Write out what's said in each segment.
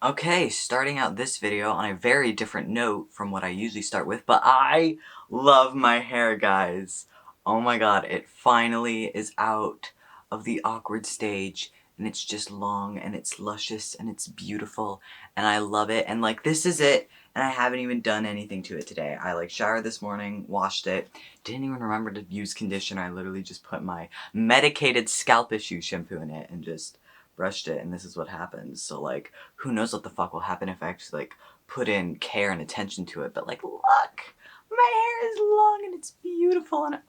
Okay, starting out this video on a very different note from what I usually start with, but I love my hair, guys. Oh my god, it finally is out of the awkward stage, and it's just long, and it's luscious, and it's beautiful, and I love it, and like, this is it, and I haven't even done anything to it today. I like showered this morning, washed it, didn't even remember to use conditioner. I literally just put my medicated scalp issue shampoo in it and just brushed it, and this is what happens. So like, who knows what the fuck will happen if I actually like put in care and attention to it. But like, look, my hair is long and it's beautiful, and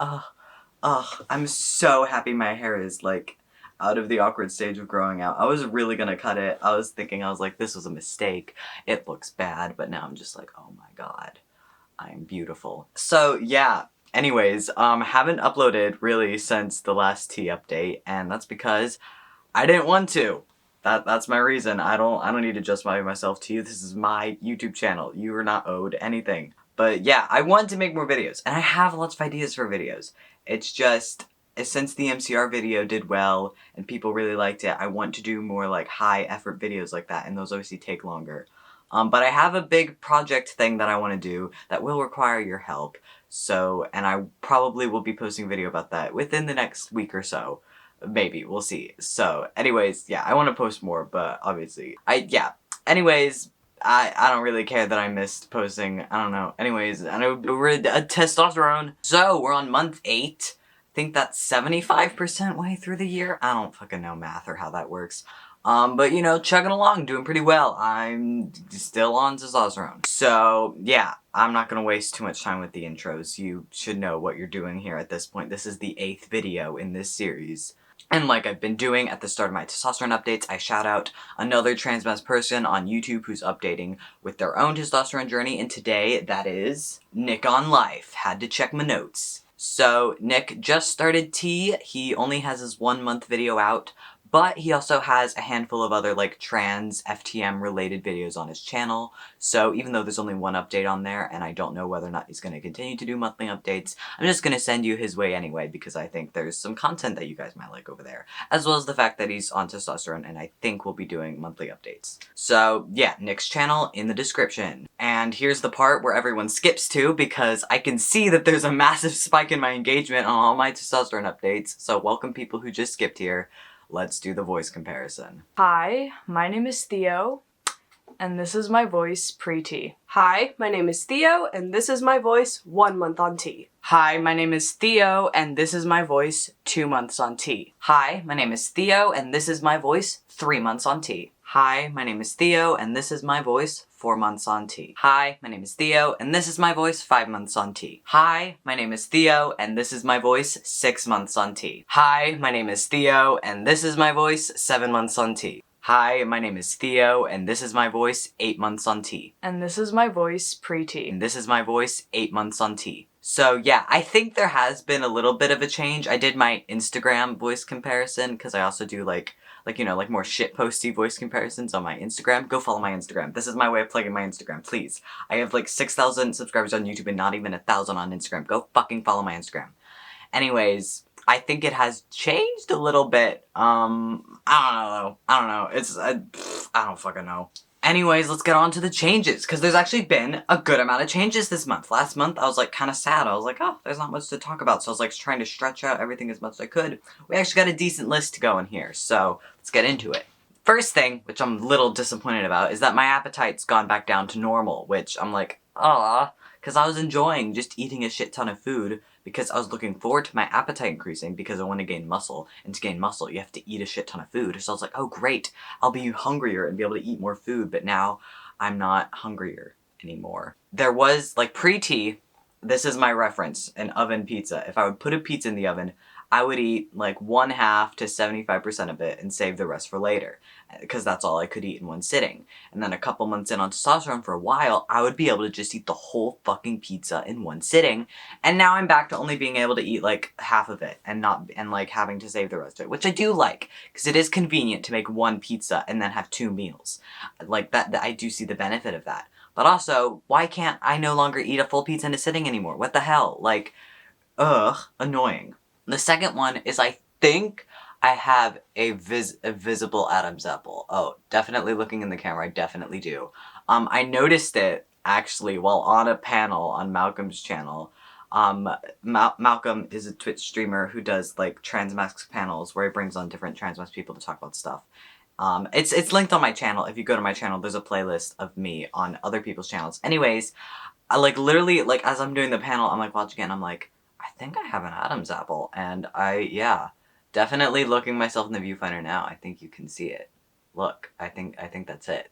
I'm so happy my hair is like out of the awkward stage of growing out. I was really gonna cut it. I was like, this was a mistake, it looks bad, but now I'm just like, oh my god, I am beautiful. So yeah, anyways, haven't uploaded really since the last tea update, and that's because I didn't want to. That's my reason. I don't need to justify myself to you. This is my YouTube channel. You are not owed anything. But yeah, I want to make more videos, and I have lots of ideas for videos. It's just, since the MCR video did well and people really liked it, I want to do more like high effort videos like that, and those obviously take longer. But I have a big project thing that I want to do that will require your help. So, and I probably will be posting a video about that within the next week or so. Maybe, we'll see. So, anyways, yeah, I want to post more, but obviously, anyways, I don't really care that I missed posting, I don't know. Anyways, I know we're at testosterone. So, we're on month 8. I think that's 75% way through the year. I don't fucking know math or how that works. But you know, chugging along, doing pretty well. I'm still on testosterone. So, yeah, I'm not gonna waste too much time with the intros. You should know what you're doing here at this point. This is the 8th video in this series. And like I've been doing at the start of my testosterone updates, I shout out another trans masc person on YouTube who's updating with their own testosterone journey, and today that is Nick on Life. Had to check my notes. So Nick just started T. He only has his 1-month video out, but he also has a handful of other like trans FTM related videos on his channel. So even though there's only one update on there, and I don't know whether or not he's going to continue to do monthly updates, I'm just going to send you his way anyway, because I think there's some content that you guys might like over there, as well as the fact that he's on testosterone, and I think we'll be doing monthly updates. So yeah, Nick's channel in the description. And here's the part where everyone skips to, because I can see that there's a massive spike in my engagement on all my testosterone updates, so welcome people who just skipped here. Let's do the voice comparison. Hi, my name is Theo, and this is my voice pre-T. Hi, my name is Theo, and this is my voice 1 month on T. Hi, my name is Theo, and this is my voice 2 months on T. Hi, my name is Theo, and this is my voice 3 months on T. Hi, my name is Theo, and this is my voice 4 months on T. Hi, my name is Theo, and this is my voice 5 months on T. Hi, my name is Theo, and this is my voice 6 months on T. Hi, my name is Theo, and this is my voice 7 months on T. Hi, my name is Theo, and this is my voice 8 months on T. And this is my voice pre-T. And this is my voice 8 months on T. So yeah, I think there has been a little bit of a change. I did my Instagram voice comparison, because I also do like you know, like more shitposty voice comparisons on my Instagram. Go follow my Instagram. This is my way of plugging my Instagram, please. I have like 6,000 subscribers on YouTube and not even 1,000 on Instagram. Go fucking follow my Instagram. Anyways, I think it has changed a little bit. I don't know. It's, I don't fucking know. Anyways, let's get on to the changes, because there's actually been a good amount of changes this month. Last month, I was like kind of sad. I was like, oh, there's not much to talk about. So I was like trying to stretch out everything as much as I could. We actually got a decent list to go in here, so let's get into it. First thing, which I'm a little disappointed about, is that my appetite's gone back down to normal, which I'm like, ah, because I was enjoying just eating a shit ton of food, because I was looking forward to my appetite increasing because I want to gain muscle, and to gain muscle you have to eat a shit ton of food. So I was like, oh great, I'll be hungrier and be able to eat more food, but now I'm not hungrier anymore. There was, like pre-T, this is my reference, an oven pizza. If I would put a pizza in the oven, I would eat like 1/2 to 75% of it and save the rest for later, because that's all I could eat in one sitting. And then a couple months in on testosterone, for a while, I would be able to just eat the whole fucking pizza in one sitting, and now I'm back to only being able to eat like half of it and like having to save the rest of it, which I do like, because it is convenient to make one pizza and then have 2 meals. Like that I do see the benefit of that. But also, why can't I no longer eat a full pizza in a sitting anymore? What the hell? Like, ugh, annoying. The second one is I think I have a visible Adam's apple. Oh, definitely looking in the camera, I definitely do. I noticed it, actually, while on a panel on Malcolm's channel. Malcolm is a Twitch streamer who does, like, trans masks panels where he brings on different trans masc people to talk about stuff. It's linked on my channel. If you go to my channel, there's a playlist of me on other people's channels. Anyways, I, like, literally, like, as I'm doing the panel, I'm, like, watching it, and I'm like, I think I have an Adam's apple, and yeah. Definitely looking myself in the viewfinder now. I think you can see it. Look, I think that's it.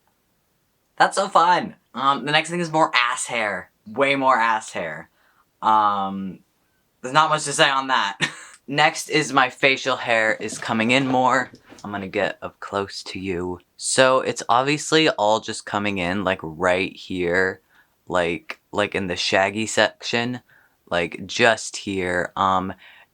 That's so fun! The next thing is more ass hair. Way more ass hair. There's not much to say on that. Next is my facial hair is coming in more. I'm gonna get up close to you. So it's obviously all just coming in, like, right here. Like in the shaggy section. Like, just here.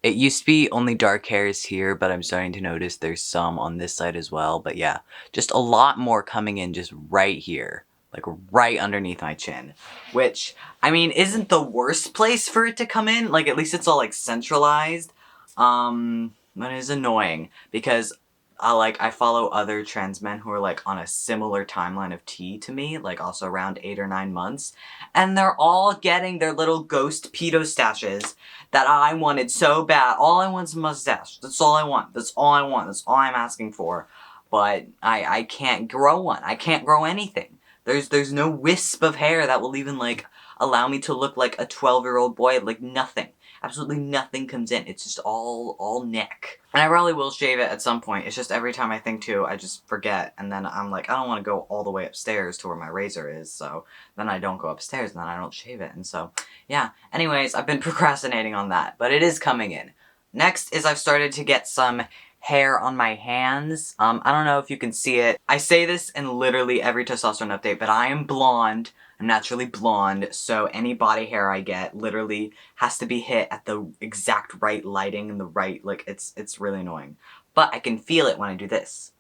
It used to be only dark hairs here, but I'm starting to notice there's some on this side as well. But yeah, just a lot more coming in just right here. Like, right underneath my chin. Which, I mean, isn't the worst place for it to come in. Like, at least it's all, like, centralized. But it is annoying. Because, I follow other trans men who are, like, on a similar timeline of T to me. Like, also around 8 or 9 months. And they're all getting their little ghost pedo stashes that I wanted so bad. All I want is a mustache. That's all I want. That's all I want. That's all I'm asking for. But I can't grow one. I can't grow anything. There's no wisp of hair that will even, like, allow me to look like a 12-year-old boy. Like, nothing. Absolutely nothing comes in. It's just all neck. And I probably will shave it at some point. It's just every time I think to, I just forget. And then I'm like, I don't want to go all the way upstairs to where my razor is. So then I don't go upstairs and then I don't shave it. And so, yeah. Anyways, I've been procrastinating on that. But it is coming in. Next is I've started to get some hair on my hands. I don't know if you can see it. I say this in literally every testosterone update, but I am blonde. I'm naturally blonde, so any body hair I get literally has to be hit at the exact right lighting and the right, like, it's really annoying. But I can feel it when I do this.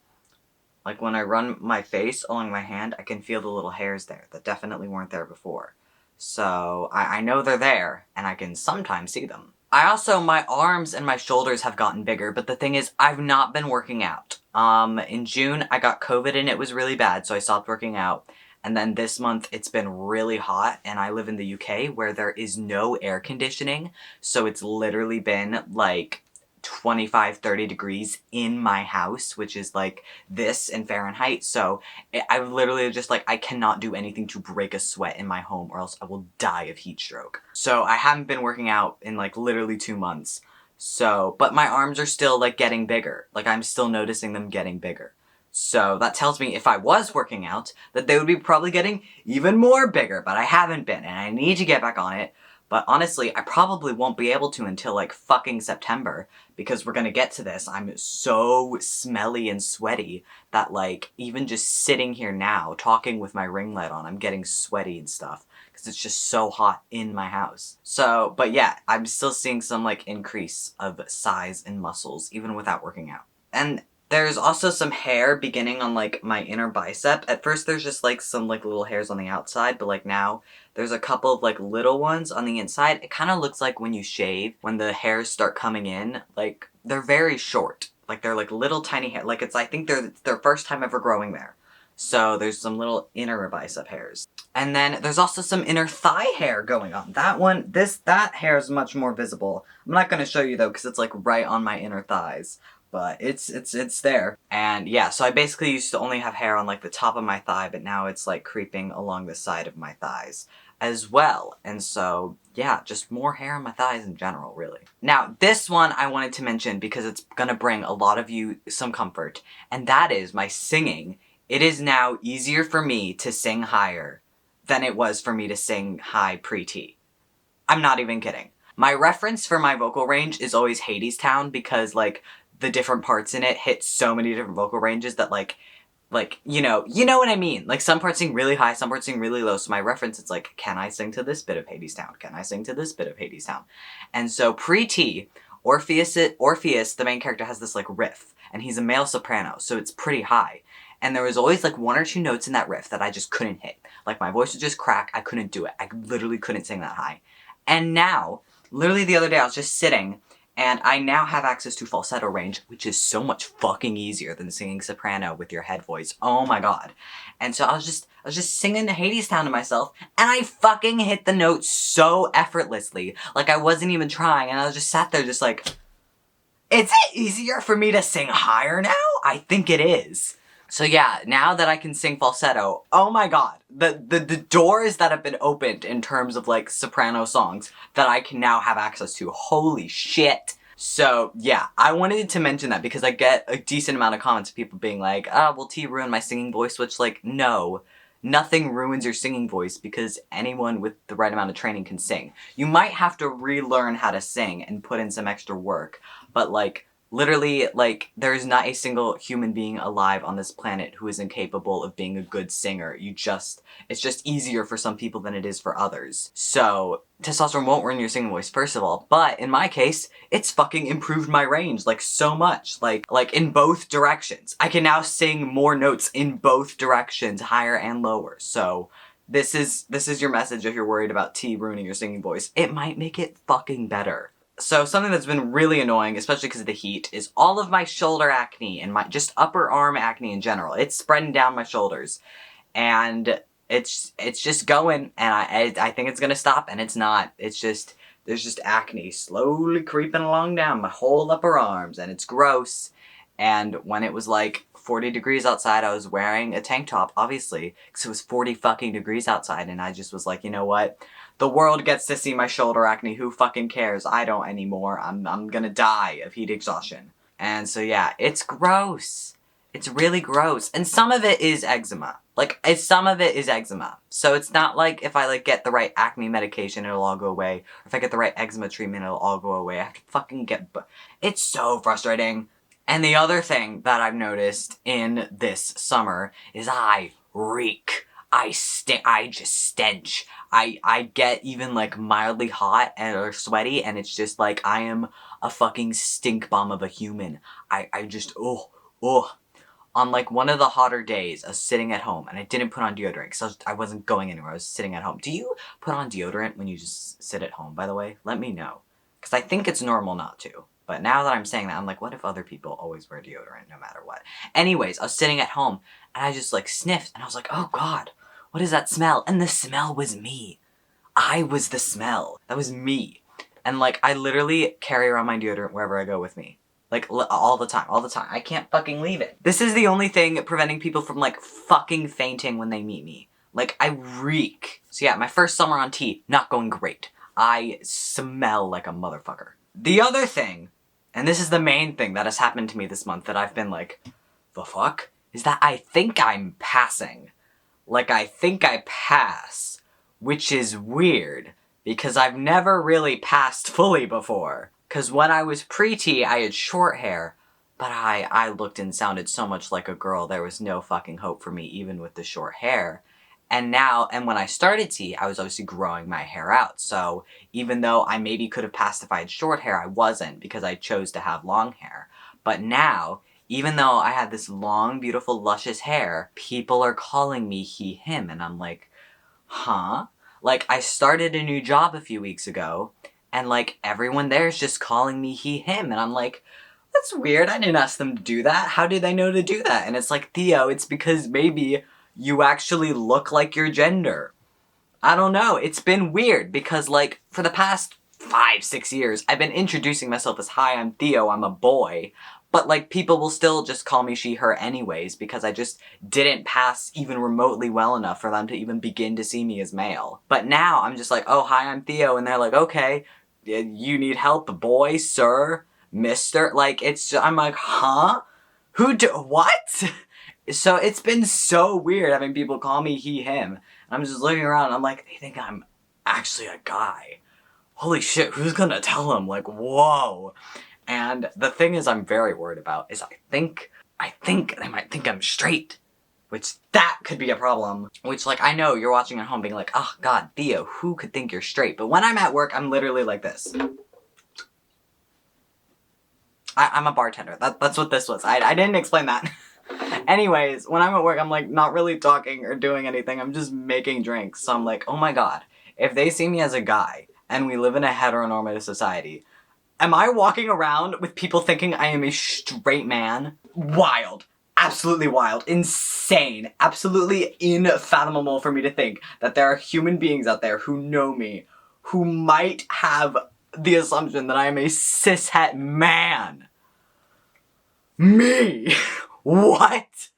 Like, when I run my face along my hand, I can feel the little hairs there that definitely weren't there before. So, I know they're there, and I can sometimes see them. My arms and my shoulders have gotten bigger, but the thing is, I've not been working out. In June, I got COVID and it was really bad, so I stopped working out. And then this month, it's been really hot, and I live in the UK where there is no air conditioning, so it's literally been, like, 25, 30 degrees in my house, which is, like, this in Fahrenheit, so I literally just, like, I cannot do anything to break a sweat in my home, or else I will die of heat stroke. So I haven't been working out in, like, literally 2 months. So, but my arms are still, like, getting bigger. Like, I'm still noticing them getting bigger. So that tells me if I was working out, that they would be probably getting even more bigger, but I haven't been, and I need to get back on it. But honestly, I probably won't be able to until, like, fucking September, because we're gonna get to this. I'm so smelly and sweaty that, like, even just sitting here now, talking with my ring light on, I'm getting sweaty and stuff, because it's just so hot in my house. So, but yeah, I'm still seeing some, like, increase of size and muscles, even without working out. And there's also some hair beginning on, like, my inner bicep. At first there's just, like, some, like, little hairs on the outside, but, like, now there's a couple of, like, little ones on the inside. It kind of looks like when you shave, when the hairs start coming in, like, they're very short. Like, they're, like, little tiny hair. Like, I think they're their first time ever growing there. So there's some little inner bicep hairs. And then there's also some inner thigh hair going on. That hair is much more visible. I'm not going to show you, though, because it's, like, right on my inner thighs. But it's there. And yeah, so I basically used to only have hair on, like, the top of my thigh, but now it's, like, creeping along the side of my thighs as well. And so, yeah, just more hair on my thighs in general, really. Now, this one I wanted to mention because it's gonna bring a lot of you some comfort, and that is my singing. It is now easier for me to sing higher than it was for me to sing high pre-T. I'm not even kidding. My reference for my vocal range is always Hadestown because, like, the different parts in it hit so many different vocal ranges that, like, you know what I mean. Like, some parts sing really high, some parts sing really low, so my reference, it's like, can I sing to this bit of Hadestown? Can I sing to this bit of Hadestown? And so, pre-T, Orpheus, the main character, has this, like, riff, and he's a male soprano, so it's pretty high. And there was always, like, 1 or 2 notes in that riff that I just couldn't hit. Like, my voice would just crack, I couldn't do it. I literally couldn't sing that high. And now, literally the other day, I was just sitting, And I now have access to falsetto range, which is so much fucking easier than singing soprano with your head voice. Oh my god. And so I was just singing Hadestown to myself, and I fucking hit the note so effortlessly. Like I wasn't even trying, and I was just sat there just like, is it easier for me to sing higher now? I think it is. So yeah, now that I can sing falsetto, oh my god, the doors that have been opened in terms of like soprano songs that I can now have access to, holy shit. So yeah, I wanted to mention that because I get a decent amount of comments of people being like, will T ruin my singing voice? Which like, no. Nothing ruins your singing voice because anyone with the right amount of training can sing. You might have to relearn how to sing and put in some extra work, but like, literally, like, there's not a single human being alive on this planet who is incapable of being a good singer. It's just easier for some people than it is for others. So, testosterone won't ruin your singing voice, first of all, but in my case, it's fucking improved my range, like, so much. Like in both directions. I can now sing more notes in both directions, higher and lower. So, this is your message if you're worried about T ruining your singing voice. It might make it fucking better. So something that's been really annoying, especially because of the heat, is all of my shoulder acne and my just upper arm acne in general. It's spreading down my shoulders, and it's just going, and I think it's gonna stop, and it's not. It's just, there's just acne slowly creeping along down my whole upper arms, and it's gross. And when it was like 40 degrees outside, I was wearing a tank top, obviously, because it was 40 fucking degrees outside, and I just was like, you know what? The world gets to see my shoulder acne, who fucking cares? I don't anymore. I'm gonna die of heat exhaustion. And so yeah, it's gross. It's really gross. And some of it is eczema. Some of it is eczema. So it's not like if I like get the right acne medication, it'll all go away. Or if I get the right eczema treatment, it'll all go away. I have to fucking it's so frustrating. And the other thing that I've noticed in this summer is I reek. I just stench. I get even like mildly hot or sweaty, and it's just like I am a fucking stink bomb of a human. I just, On like one of the hotter days, I was sitting at home, and I didn't put on deodorant because I wasn't going anywhere. I was sitting at home. Do you put on deodorant when you just sit at home, by the way? Let me know. Because I think it's normal not to. But now that I'm saying that, I'm like, what if other people always wear deodorant no matter what? Anyways, I was sitting at home, and I just like sniffed, and I was like, oh god, what is that smell? And the smell was me. I was the smell. That was me. And like, I literally carry around my deodorant wherever I go with me. Like, all the time. I can't fucking leave it. This is the only thing preventing people from like fucking fainting when they meet me. Like, I reek. So yeah, my first summer on T, not going great. I smell like a motherfucker. The other thing, and this is the main thing that has happened to me this month that I've been like, the fuck? Is that I think I'm passing. Like, I think I pass. Which is weird, because I've never really passed fully before. Because when I was pre-T, I had short hair, but I looked and sounded so much like a girl, there was no fucking hope for me, even with the short hair. And when I started T, I was obviously growing my hair out, so even though I maybe could have passed if I had short hair, I wasn't, because I chose to have long hair. But now, even though I had this long, beautiful, luscious hair, people are calling me he, him, and I'm like, huh? Like, I started a new job a few weeks ago, and like, everyone there is just calling me he, him, and I'm like, that's weird, I didn't ask them to do that, how did they know to do that? And it's like, Theo, it's because maybe you actually look like your gender. I don't know, it's been weird, because like, for the past 5-6 years, I've been introducing myself as, hi, I'm Theo, I'm a boy, but like, people will still just call me she, her anyways, because I just didn't pass even remotely well enough for them to even begin to see me as male. But now, I'm just like, oh, hi, I'm Theo, and they're like, okay, you need help, boy, sir, mister, like, I'm like, huh? What? So it's been so weird having people call me he, him. I'm just looking around and I'm like, they think I'm actually a guy. Holy shit, who's gonna tell them? Like, whoa. And the thing is I'm very worried about is I think they might think I'm straight. Which, that could be a problem. Which, like, I know you're watching at home being like, oh god, Theo, who could think you're straight? But when I'm at work, I'm literally like this. I'm a bartender. That's what this was. I didn't explain that. Anyways, when I'm at work, I'm like not really talking or doing anything. I'm just making drinks. So I'm like, oh my god, if they see me as a guy and we live in a heteronormative society, Am I walking around with people thinking I am a straight man? Wild. Absolutely wild. Insane. Absolutely unfathomable for me to think that there are human beings out there who know me, who might have the assumption that I am a cishet man. Me! What?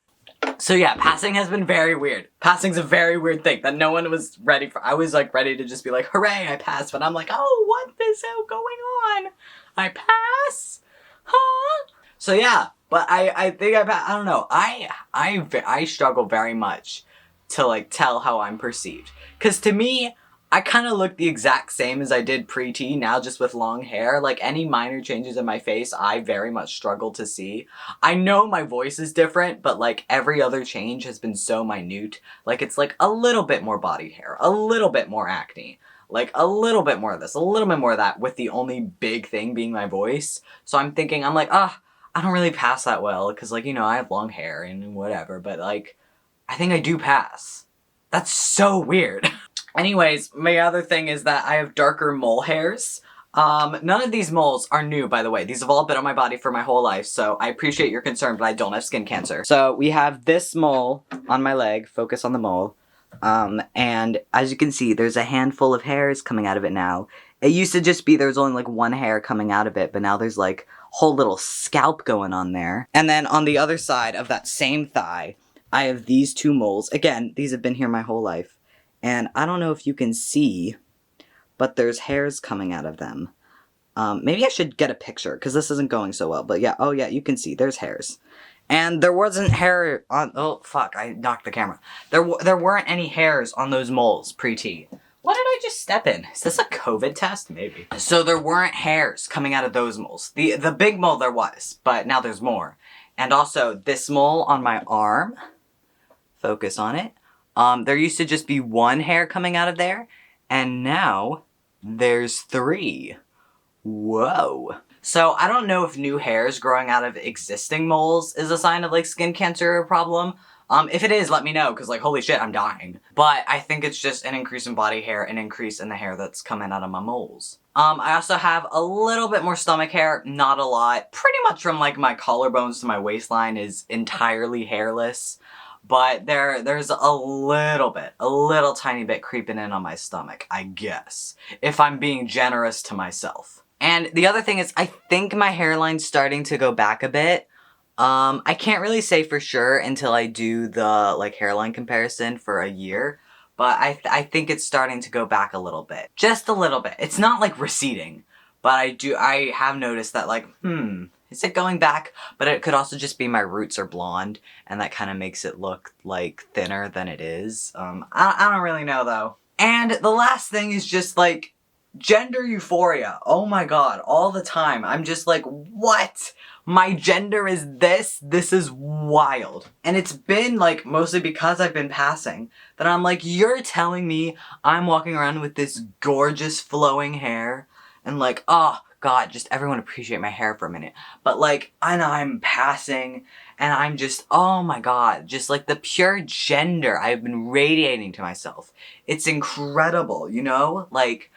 So yeah, passing has been very weird. Passing's a very weird thing that no one was ready for. I was like ready to just be like, hooray, I passed. But I'm like, oh, what is going on? I pass? Huh? So yeah, but I think I passed. I don't know. I struggle very much to like tell how I'm perceived. Cause to me, I kind of look the exact same as I did pre-T, now just with long hair. Like, any minor changes in my face, I very much struggle to see. I know my voice is different, but, like, every other change has been so minute. Like, it's, like, a little bit more body hair, a little bit more acne, like, a little bit more of this, a little bit more of that, with the only big thing being my voice. So I'm thinking, I'm like, I don't really pass that well, because, like, you know, I have long hair and whatever, but, like, I think I do pass. That's so weird. Anyways, my other thing is that I have darker mole hairs. None of these moles are new, by the way. These have all been on my body for my whole life, so I appreciate your concern, but I don't have skin cancer. So we have this mole on my leg. Focus on the mole. And as you can see, there's a handful of hairs coming out of it now. It used to just be there's only like one hair coming out of it, but now there's like whole little scalp going on there. And then on the other side of that same thigh, I have these two moles. Again, these have been here my whole life. And I don't know if you can see, but there's hairs coming out of them. Maybe I should get a picture, because this isn't going so well. But yeah, oh yeah, you can see, there's hairs. And there wasn't hair on, oh fuck, I knocked the camera. There weren't any hairs on those moles pre-T. What did I just step in? Is this a COVID test? Maybe. So there weren't hairs coming out of those moles. The big mole there was, but now there's more. And also, this mole on my arm, focus on it. There used to just be one hair coming out of there, and now there's 3. Whoa. So I don't know if new hairs growing out of existing moles is a sign of like skin cancer problem. If it is, let me know, because like holy shit, I'm dying. But I think it's just an increase in body hair, an increase in the hair that's coming out of my moles. I also have a little bit more stomach hair, not a lot. Pretty much from like my collarbones to my waistline is entirely hairless. But there's a little tiny bit creeping in on my stomach, I guess, if I'm being generous to myself. And the other thing is, I think my hairline's starting to go back a bit. I can't really say for sure until I do the, like, hairline comparison for a year, but I think it's starting to go back a little bit. Just a little bit. It's not, like, receding, but I have noticed that, like, is it going back? But it could also just be my roots are blonde, and that kind of makes it look, like, thinner than it is. I don't really know, though. And the last thing is just, like, gender euphoria. Oh my god, all the time. I'm just like, what? My gender is this? This is wild. And it's been, like, mostly because I've been passing, that I'm like, you're telling me I'm walking around with this gorgeous flowing hair, and like, oh, God, just everyone appreciate my hair for a minute. But like, and I'm passing, and I'm just, oh my God, just like the pure gender I've been radiating to myself. It's incredible, you know? Like,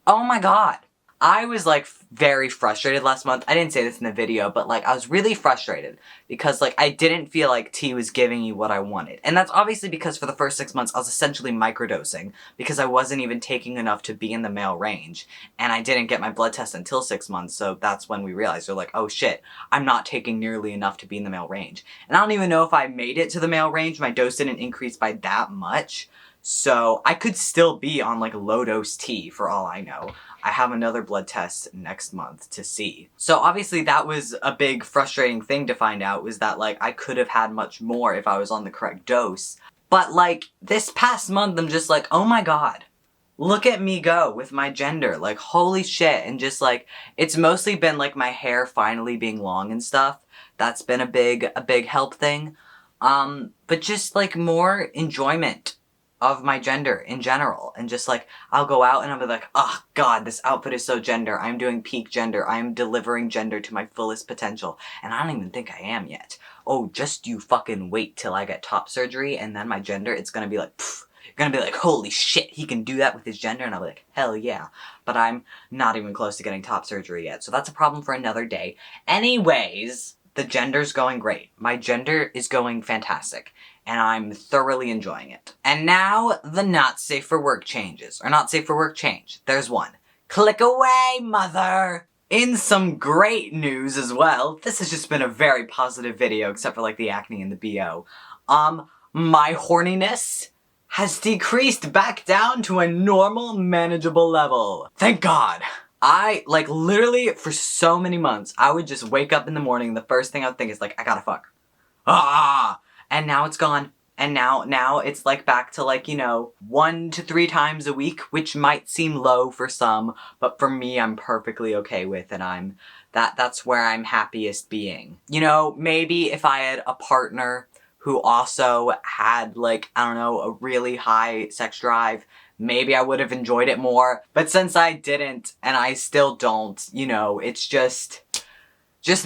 oh my God. I was like very frustrated last month. I didn't say this in the video, but like I was really frustrated because like I didn't feel like T was giving you what I wanted. And that's obviously because for the first 6 months I was essentially microdosing because I wasn't even taking enough to be in the male range. And I didn't get my blood test until 6 months, so that's when we realized, we're like, oh shit, I'm not taking nearly enough to be in the male range. And I don't even know if I made it to the male range. My dose didn't increase by that much. So I could still be on like low dose T for all I know. I have another blood test next month to see. So obviously that was a big frustrating thing to find out, was that like I could have had much more if I was on the correct dose. But like this past month I'm just like, oh my God, look at me go with my gender, like holy shit. And just like, it's mostly been like my hair finally being long and stuff. That's been a big help thing. But just like more enjoyment of my gender in general, and just like I'll go out and I'll be like, oh God, this outfit is so gender. I'm doing peak gender. I'm delivering gender to my fullest potential, and I don't even think I am yet. Oh, just you fucking wait till I get top surgery, and then my gender, it's gonna be like, pff, gonna be like, holy shit, he can do that with his gender, and I'll be like, hell yeah. But I'm not even close to getting top surgery yet, so that's a problem for another day. Anyways, the gender's going great. My gender is going fantastic, and I'm thoroughly enjoying it. And now, the not safe for work changes. Or not safe for work change. There's one. Click away, mother! In some great news as well, this has just been a very positive video, except for like the acne and the BO. My horniness has decreased back down to a normal, manageable level. Thank God! I, like, literally, for so many months, I would just wake up in the morning, the first thing I would think is like, I gotta fuck. Ah! And now it's gone. And now it's like back to like, 1 to 3 times a week, which might seem low for some, but for me, I'm perfectly okay with, and that's where I'm happiest being. Maybe if I had a partner who also had like, I don't know, a really high sex drive, maybe I would have enjoyed it more, but since I didn't, and I still don't, it's just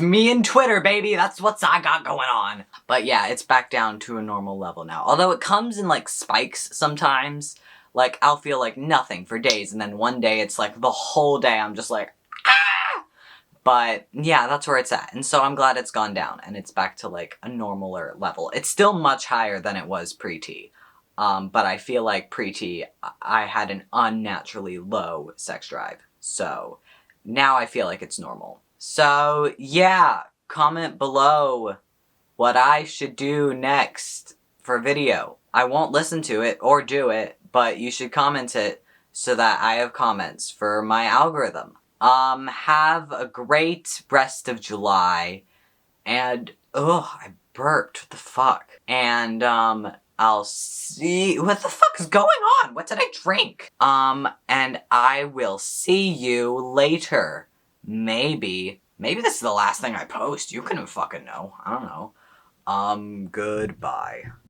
me and Twitter, baby. That's what I got going on. But yeah, it's back down to a normal level now. Although it comes in like spikes sometimes. Like, I'll feel like nothing for days, and then one day it's like the whole day I'm just like, ah! But yeah, that's where it's at. And so I'm glad it's gone down and it's back to like a normaler level. It's still much higher than it was pre-T. But I feel like pre-T, I had an unnaturally low sex drive. So now I feel like it's normal. So, yeah, comment below what I should do next for a video. I won't listen to it or do it, but you should comment it so that I have comments for my algorithm. Have a great rest of July, and, I burped, what the fuck? And, I'll see, what the fuck is going on? What did I drink? And I will see you later. Maybe this is the last thing I post. You couldn't fucking know. I don't know. Goodbye.